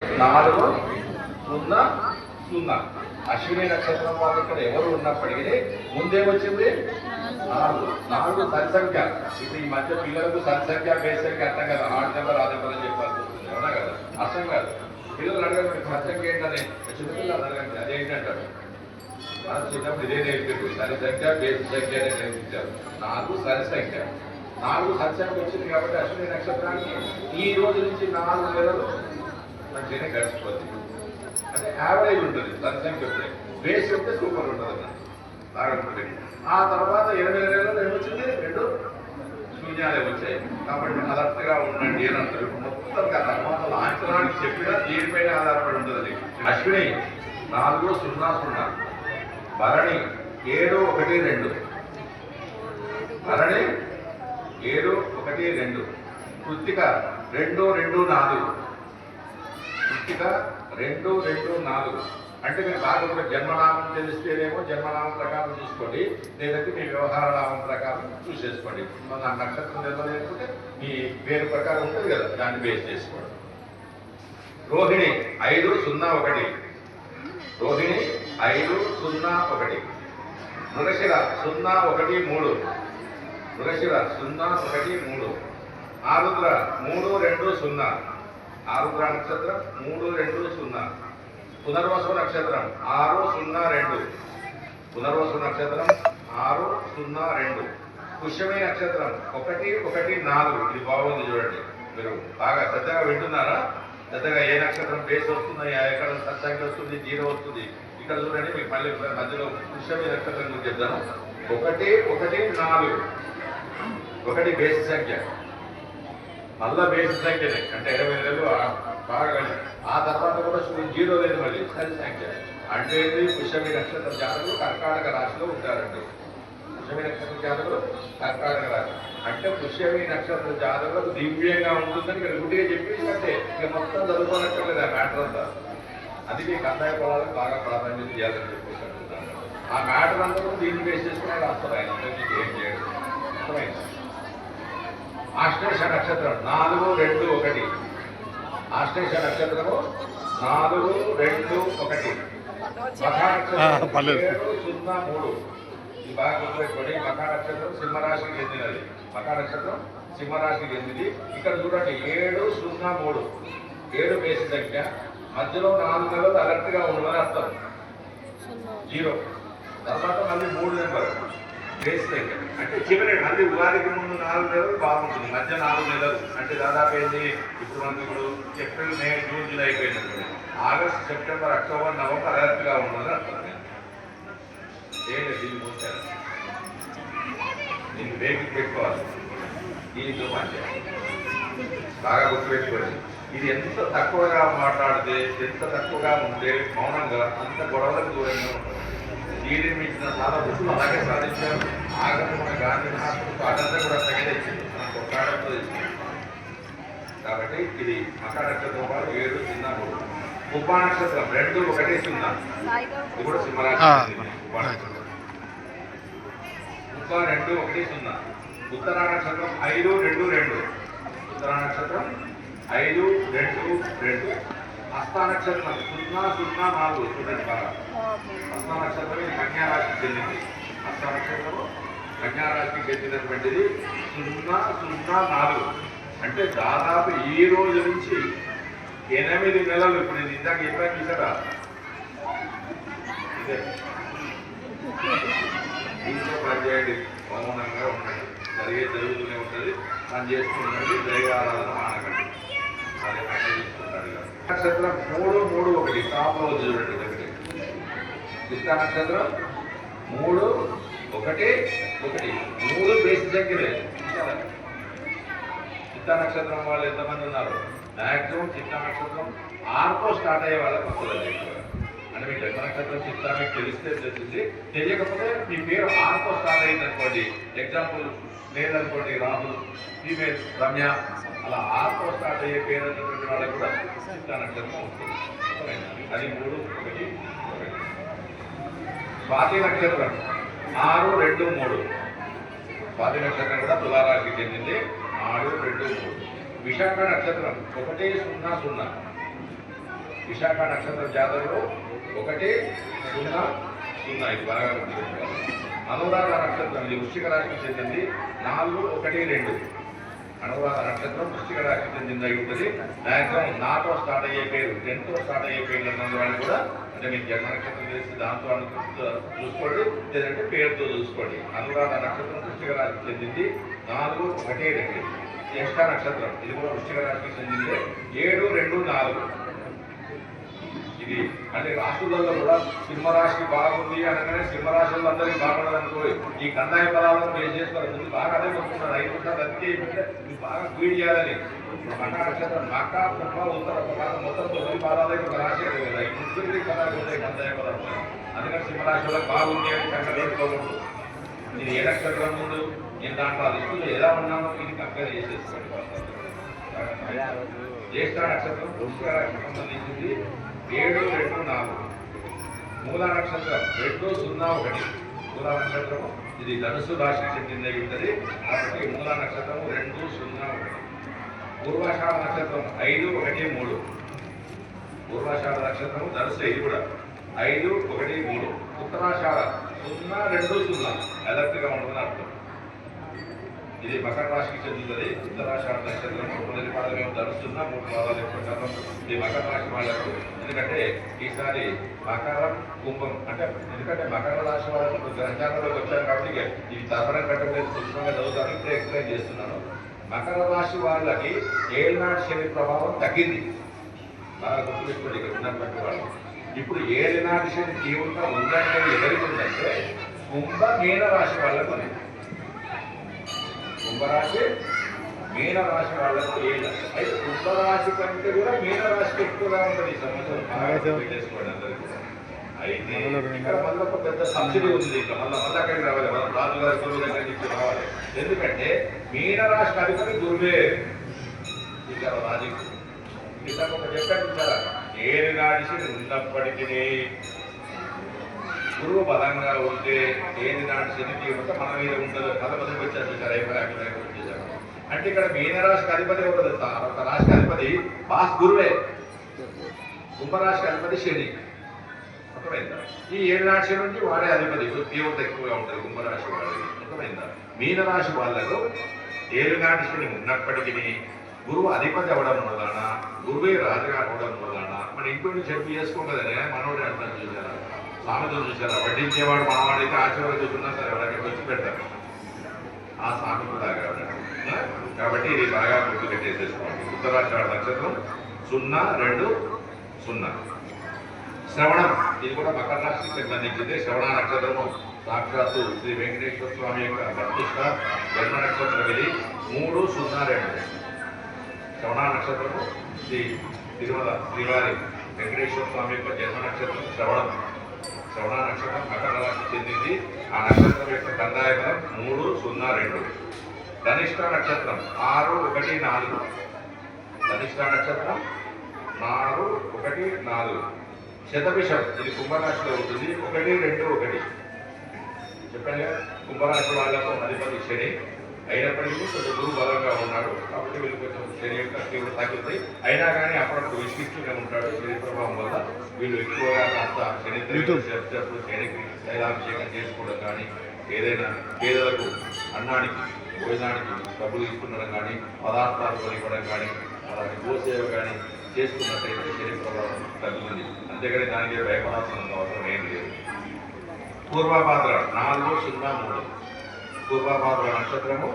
4 0 0 అశ్విని నక్షత్రం వాళ్ళు ఇక్కడ ఎవరు ఉన్నప్పటికీ ముందేమొచ్చింది 4 సరి సంఖ్య. ఇప్పుడు ఈ మధ్య పిల్లలకు సరి సంఖ్య బేస్ సంఖ్య అర్థం కదా, ఆరు నెంబర్ ఆరు నెంబర్ అని చెప్పాల్సి వస్తుంది. అవునా కదా, అర్థం కాదు. పిల్లలు అడగండి సరి సంఖ్య ఏంటని, చిన్నపిల్లలు అడగండి అదేంటంటారు. మనం చిన్నప్పుడు ఇదే నేర్పించారు, సరి సంఖ్య బేస్ సంఖ్య అనేది నేర్పించారు. 4 సరి సంఖ్య. 4 సరి సంఖ్య వచ్చింది కాబట్టి అశ్విని నక్షత్రానికి ఈ రోజు నుంచి 4 నెలలు మంచిగానే గడిచిపోతుంది. అంటే యావరేజ్ ఉంటుంది సరి సంఖ్య వస్తే, బేస్ ఉంటే సూపర్ ఉంటుంది అన్న బాగా ఉంటుంది. ఆ తర్వాత 8 నెలలు ఏమొచ్చింది, 2 శూన్యాలే వచ్చాయి. కాబట్టి అలర్ట్గా ఉండండి అని అంటారు. మొత్తం తర్వాత లాంఛనానికి చెప్పినా దీనిపైన ఆధారపడి ఉంటుంది. అశ్విని 4 0 0, భరణి 7 1 2, భరణి 7 1 2, కృత్తిక 2 2 4, కృత్తిక 2 2 4. అంటే మీరు బాగా ఒక జన్మనామం తెలిస్తేనేమో జన్మనామం ప్రకారం చూసుకోండి, లేదంటే మీ వ్యవహార నామం ప్రకారం చూసేసుకోండి. నా నక్షత్రం తెలియలేకపోతే మీ పేరు ప్రకారం ఉంటుంది కదా, దాన్ని బేస్ చేసుకోండి. రోహిణి 5 0 1, రోహిణి 5 0 1, మృగశిర 0 1 3, మృగశిర 0 1 3, ఆరుద్ర 3 2 0, ఆరుద్ర నక్షత్రం 3 2 0, పునర్వసు నక్షత్రం 6 0 2, పునర్వసు నక్షత్రం 6 0 2, పుష్యమి నక్షత్రం 1 1 4. ఇది బాగుంది చూడండి, మీరు బాగా శ్రద్ధగా వింటున్నారా? శ్రద్ధగా ఏ నక్షత్రం బేస్ వస్తుంది, ఎక్కడ సత్సంఖ్య వస్తుంది, 0 వస్తుంది. ఇక్కడ చూడండి, మీకు మళ్ళీ మధ్యలో పుష్యమి నక్షత్రం గురించి చెప్తాను. 1 1 4, 1 బేస్ సంఖ్య, మళ్ళా బేస్ సంఖ్యనే, అంటే 20 నెలలు బాగా. ఆ తర్వాత కూడా 0 లేదు, మళ్ళీ సరి సంఖ్య. అంటే పుష్యమి నక్షత్ర జాతకులు కర్కాటక రాశిలో ఉంటారండి. పుష్యమి నక్షత్ర జాతకులు కర్కాటక రాశి అంటే పుష్యమి నక్షత్ర జాతకులకు దివ్యంగా ఉంటుందని ఇక్కడ గుడ్డిగా చెప్పేసి అంటే ఇక మొత్తం చదువుకోనక్కర్లేదు ఆ మ్యాటర్ అంతా. అది మీ కందాయ పొలాలకు బాగా ప్రాధాన్యత చేయాలని చెప్పేసి అంటున్నాను. ఆ మ్యాటర్ అంతా కూడా దీన్ని బేస్ చేసుకునే రాస్తారు ఆయన, మీకు ఏం చేయడం అర్థమైంది. ఆశ్లేష నక్షత్రం 4 2 1, ఆశ్లేష నక్షత్రము 4 2 1, మఖా నక్షత్రం 7 0 3. ఇది బాగా గుర్తుపెట్టుకోండి. మఖా నక్షత్రం సింహరాశికి చెందినది. మఖా నక్షత్రం సింహరాశికి చెందింది. ఇక్కడ చూడండి 7 0 3, 7 బేసి సంఖ్య, మధ్యలో 4 నెలలు అలర్ట్గా ఉండమని అర్థం. 0 తర్వాత మళ్ళీ 3 నెంబర్ బేస్ సంఖ్య, అంటే చివరి మళ్ళీ ఉగాదికి ముందు 4 నెలలు బాగుంటుంది, మధ్య 4 నెలలు అంటే దాదాపు ఏంటి, ఇప్పుడు మనకి ఇప్పుడు ఏప్రిల్ మే జూన్ జూలై అయిపోయింది, ఆగస్ట్ సెప్టెంబర్ అక్టోబర్ నవంబర్ అలర్ట్గా ఉన్నదని అర్థం. ఏంటి దీన్ని పోతారు, దీన్ని వేగికి పెట్టుకోవాలి. దీనితో పనిచేయాలి, బాగా గుర్తుపెట్టుకోవాలి. ఇది ఎంత తక్కువగా మాట్లాడితే, ఎంత తక్కువగా ఉంటే మౌనంగా, అంత గొడవలకు దూరంగా ఉంటుంది. దీనిని మించిన చాలా బుద్ధులు అలాగే సాధించారు. ఆగస్టు మన గాంధీ మహాత్ముడు అదంతా కూడా తగిలించింది, మనకు ఒక్కడంతో ఇచ్చింది. కాబట్టి ఇది మకర నక్షత్రం వారు 7 0 3. ఉప్పా నక్షత్రం 2 1 0, ఇది కూడా సింహరాశి. ఉప్పా నక్షత్రం ఉప్పా 2 1 0. ఉత్తరా నక్షత్రం 5 2 2, ఉత్తరా నక్షత్రం 5 2 2. హస్తా నక్షత్రం 0 0 4. చూడండి బాగా, హస్తా నక్షత్రం ఇది కన్యారాశికి చెందింది. హస్తా నక్షత్రము కన్యారాశికి చెందినటువంటిది 0 0 4. అంటే దాదాపు ఈ రోజు నుంచి 8 నెలలు, ఇప్పుడు నేను ఇందాక చెప్పాను చూసారా, ఇదే దీంతో పనిచేయండి, మౌనంగా ఉండండి, జరుగుతూనే ఉంటుంది, పని చేస్తుండండి, దైవారాధన మానకండి. అదే పని తీసుకుంటాడు. నక్షత్రం 3 3 1, టాప్ రోజు చూడండి దగ్గర. చిత్త నక్షత్రం 3 1 1, 3 బేసి సంఖ్యలే. చిత్త నక్షత్రం వాళ్ళు ఎంతమంది ఉన్నారు? మ్యాక్సిమం చిత్త నక్షత్రం 6తో స్టార్ట్ అయ్యే వాళ్ళకి వస్తుంది ఎక్కువ. అంటే మీకు జన్మ నక్షత్రం చిత్త మీకు తెలిస్తే తెలిసింది, తెలియకపోతే మీ పేరు 6తో స్టార్ట్ అయింది అనుకోండి. ఎగ్జాంపుల్ లేదనుకోండి రాహుల్, ఫీమేల్ రమ్య, అలా 6తో స్టార్ట్ అయ్యే పేరు అన్నటువంటి వాళ్ళకి కూడా చిత్త నక్షత్రం ఉంటుంది. అది 3 1 1. స్వాతి నక్షత్రం 6 2 3, స్వాతి నక్షత్రం కూడా తులారాశికి చెందింది. 6 2 3. విశాఖ నక్షత్రం 1 0 0, విశాఖ నక్షత్రం జాతరలో 1 0 0 ఇది బాగా గుర్తుపెట్టుకోవాలి. అనురాధ నక్షత్రం ఇది వృశ్చిక రాశికి చెందింది 4 1 2. అనురాధ నక్షత్రం వృశ్చిక రాశికి చెందింది అయి ఉంటుంది. మ్యాక్సిమం నాతో స్టార్ట్ అయ్యే పేరు 10తో స్టార్ట్ అయ్యే పేర్లు ఉన్న వాళ్ళు కూడా అంటే మీకు జన్మ నక్షత్రం తెలిసి దాంతో చూసుకోండి, లేదంటే పేరుతో చూసుకోండి. అనురాధ నక్షత్రం వృశ్చిక రాశికి చెందింది 4 1 2. జ్యేష్ఠ నక్షత్రం ఇది కూడా వృశ్చిక రాశికి చెందింది 7 2 4. ఇది అంటే రాష్ట్రాలలో కూడా సింహరాశి బాగుంది అనగానే సింహరాశుల్లో అందరికీ బాగుండదు అనుకో. ఈ కందాయ పదాలను బేస్ చేసుకోవాలి. ముందు బాగా అదే కొట్టుకున్నారు 5 ఉంటారు, అందుకే ఇది బాగా ఫీడ్ చేయాలని. మక నక్షత్రం మక కుంభ ఉత్తర మొత్తం 9 పాదాలు ఒక రాశి కదా. ఈ ముగ్గురికి పదాలు ఉంటాయి కందాయ పదాలు. అందుకని సింహరాశిలో బాగుంది అని సంకల్పించుకోకూడదు. ఇది ఏ నక్షత్రం ముందు నేను దాంట్లో లిస్టులో ఎలా ఉన్నానో ఇది కంపేర్ చేసేసుకోండి. జ్యేష్ఠ నక్షత్రం వృశ్చిక రాశికి సంబంధించింది 7 2 4. మూల నక్షత్రం 2 0 1. మూల నక్షత్రం ఇది ధనుసు రాశికి చెందింది ఉంటుంది కాబట్టి మూల నక్షత్రం 2 0 1. పూర్వాషాఢ నక్షత్రం 5 1 3. పూర్వాషాఢ నక్షత్రం ధనుసు ఇది కూడా 5 1 3. ఉత్తరాషాఢ 0 2 0. అలర్ట్గా ఉంటుందని అర్థం. ఇది మకర రాశికి చెందుతుంది. ఉత్తరాషాఢ నక్షత్రం మొదటి పాదాలు మేము ధరుస్తున్నా 3 పాదాలు ఎక్కువ. ఇది మకర రాశి వాళ్ళకు ఎందుకంటే ఈసారి మకరం కుంభం అంటే ఎందుకంటే మకర రాశి వాళ్ళకు గ్రహచారంలోకి వచ్చారు కాబట్టి ఇవి తరఫరం కట్టలేదు సూక్ష్మంగా చదువుతాను. ఇప్పుడే ఎక్స్ప్లెయిన్ చేస్తున్నాను. మకర రాశి వాళ్ళకి ఏళ్ళనాటి శని ప్రభావం తగ్గింది. బాగా గుర్తుపెట్టుకోండి ఇక్కడ ఉన్నటువంటి వాళ్ళు. ఇప్పుడు ఏళ్ళనాటి శని తీవ్రంగా ఉందంటే ఎవరికి ఉందంటే కుంభ మీన రాశి వాళ్ళకు ఉంది. కుంభరాశి మీనరాశి వాళ్ళకు ఏళ్ళ అయితే కుంభరాశి కంటే కూడా మీనరాశికి ఎక్కువగా ఉంటుంది ఈ సంవత్సరం. చేసుకోండి అందరికీ. అయితే ఇక్కడ మళ్ళీ ఒక పెద్ద సబ్సిడీ ఉంది. ఇట్లా మళ్ళీ అక్కడికి రావాలి, మన రాజుగారి గురువు దగ్గర నుంచి రావాలి. ఎందుకంటే మీనరాశి అధిపతి గురువే. ఇక్కడ రాజుకు ఇట్లా ఒక చెప్పారు చాలా ఏడు నాడిసి ఉన్నప్పటికీ గురువు బలంగా ఉంటే ఏది నాటి శని తీవ్రత మన మీద ఉండదు. పదపదికి వచ్చారు సార్ వచ్చేసారు. అంటే ఇక్కడ మీనరాశికి అధిపతి ఉండదు. ఒక రాశికి అధిపతి బాస్ గురువే. కుంభరాశికి అధిపతి శని. అర్థమైందా? ఈ 7 రాశి నుంచి వాడే అధిపతి తీవ్రత ఎక్కువగా ఉంటుంది కుంభరాశి వాళ్ళకి. అర్థమైందా? మీనరాశి వాళ్ళకు 7 నాటి శని ఉన్నప్పటికీ గురువు అధిపతి అవ్వడం వలన గురువే రాజుగా అవ్వడం వలన మన ఇంట్లో నుంచి చెప్పి చేసుకుంటుందని మనోడే అర్థం చూసారా? సామెతలు చూసారా? వడ్డించేవాడు మనవాడైతే ఆశీర్వదిస్తున్నా సరే ఎవరైనా వచ్చి పెడతారు. ఆ సామెత లాగా కాబట్టి ఇది బాగా గుర్తు పెట్టేసేసుకోండి. ఉత్తరాషాఢ నక్షత్రం 0 2 0. శ్రవణం ఇది కూడా మకర రాశికి సంబంధించింది. శ్రవణ నక్షత్రము సాక్షాత్తు శ్రీ వెంకటేశ్వర స్వామి యొక్క ప్రతిష్ట జన్మ నక్షత్రం ఇది 3 0 2. శ్రవణ నక్షత్రము శ్రీ తిరుమల శ్రీవారి వెంకటేశ్వర స్వామి యొక్క జన్మ నక్షత్రం శ్రవణం. శ్రవణ నక్షత్రం మకర రాశికి చెందింది. ఆ నక్షత్రం యొక్క కందాయ బలం 3 0 2. ధనిష్ట నక్షత్రం 6 1 4. ధనిష్ట నక్షత్రం 4 1 4. శతభిషం ఇది కుంభరాశిలో ఉంటుంది 1 2 1. చెప్పండి కుంభరాశి వాళ్ళకు అధిపతి శని అయినప్పటికీ కొంచెం గురువు బలంగా ఉన్నాడు కాబట్టి వీళ్ళు కొంచెం శని యొక్క తీవ్రత తగ్గుతాయి. అయినా కానీ అప్పుడప్పుడు విసిగిస్తూనే ఉంటాడు. శని ప్రభావం వల్ల వీళ్ళు ఎక్కువగా కాస్త శని శనికి తైలాభిషేకం చేసుకోవడం కానీ ఏదైనా పేదలకు అన్నానికి భోజనానికి డబ్బులు తీసుకునడం కానీ పదార్థాలు కొనివ్వడం కానీ అలాంటి గోసేవ కానీ చేసుకున్నట్టయితే శని ప్రభావం తగ్గుతుంది. అంతేగాని దానికి భయపడాల్సినంత అవసరం ఏం లేదు. పూర్వభాద్ర 4 0 3. పూర్వభాద్ర నక్షత్రము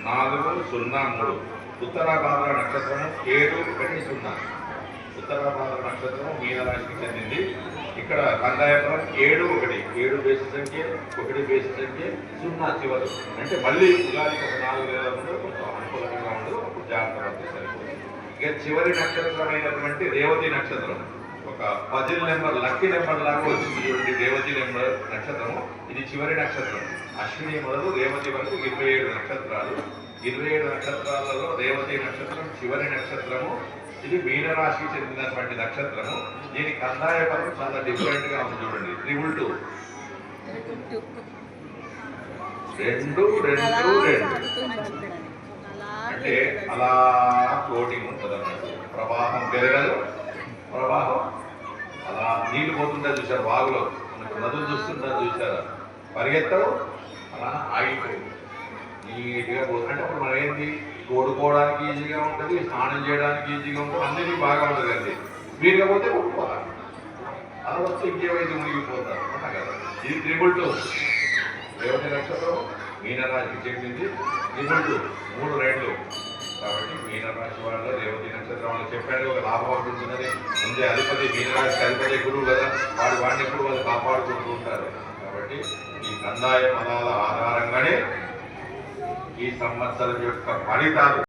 4 0 3. ఉత్తరాభాద్ర నక్షత్రము 7 1 0. ఉత్తరాభాద్ర నక్షత్రము మీనరాశికి చెందింది. ఇక్కడ కందాయపురం 7 1. 7 బేసి సంఖ్య 1 బేసి సంఖ్య 0 చివరు. అంటే మళ్ళీ ఉగాదికి ఒక 4 వేల ముందు కొంచెం అనుకూలంగా ఉండదు. అప్పుడు జాగ్రత్త పడితే సరిపోతుంది. ఇక చివరి నక్షత్రమైనటువంటి రేవతి నక్షత్రం ఒక పజిల్ నెంబర్ లక్కీ నెంబర్ లాగా వచ్చింది చూడండి. రేవతి నెంబర్ నక్షత్రము ఇది చివరి నక్షత్రం. అశ్విని మొదలు రేవతి వరకు 27 నక్షత్రాలు. 27 నక్షత్రాలలో రేవతి నక్షత్రం చివరి నక్షత్రము. ఇది మీనరాశికి చెందినటువంటి నక్షత్రము. దీని కందాయ పదం చాలా డిఫరెంట్ గా ఉంది చూడండి. 2 2 2 2 అంటే అలా ఫ్లోటింగ్ ఉంటుంది అన్నట్టు. ప్రవాహం పెరగదు, ప్రవాహం నీళ్లు పోతుంటారు చూసారు, వాగులో మనకు నదులు చూస్తుంటారు చూసారా, పరిగెత్తవు అలా ఆగిపోయి నీట్గా పోతుంది. అంటే అప్పుడు మనం ఏంటి, తోడుకోవడానికి ఈజీగా ఉంటుంది, స్నానం చేయడానికి ఈజీగా ఉంటుంది, అన్నిటికీ బాగా ఉంటుంది అండి. స్పీడ్గా పోతే కొట్టుకోవాలి, అలా వస్తే ఇంకేమైతే మునిగిపోతారు అన్నా కదా. ఇది 222 రేవతి నక్షత్రం మీనరాశికి చెందింది. 222 3 రెట్లు. కాబట్టి మీనరాశి వాళ్ళు రేవతి నక్షత్రం వాళ్ళు చెప్పారు ఒక లాభం ఉంటుందని. ముందే అధిపతి మీనరాశికి అధిపతి గురువు కదా, వాడిని ఎప్పుడు వాళ్ళు కాపాడుకుంటూ ఉంటారు. కాబట్టి ఈ కందాయ పదాల ఆధారంగానే ఈ సంవత్సరం యొక్క ఫలితాలు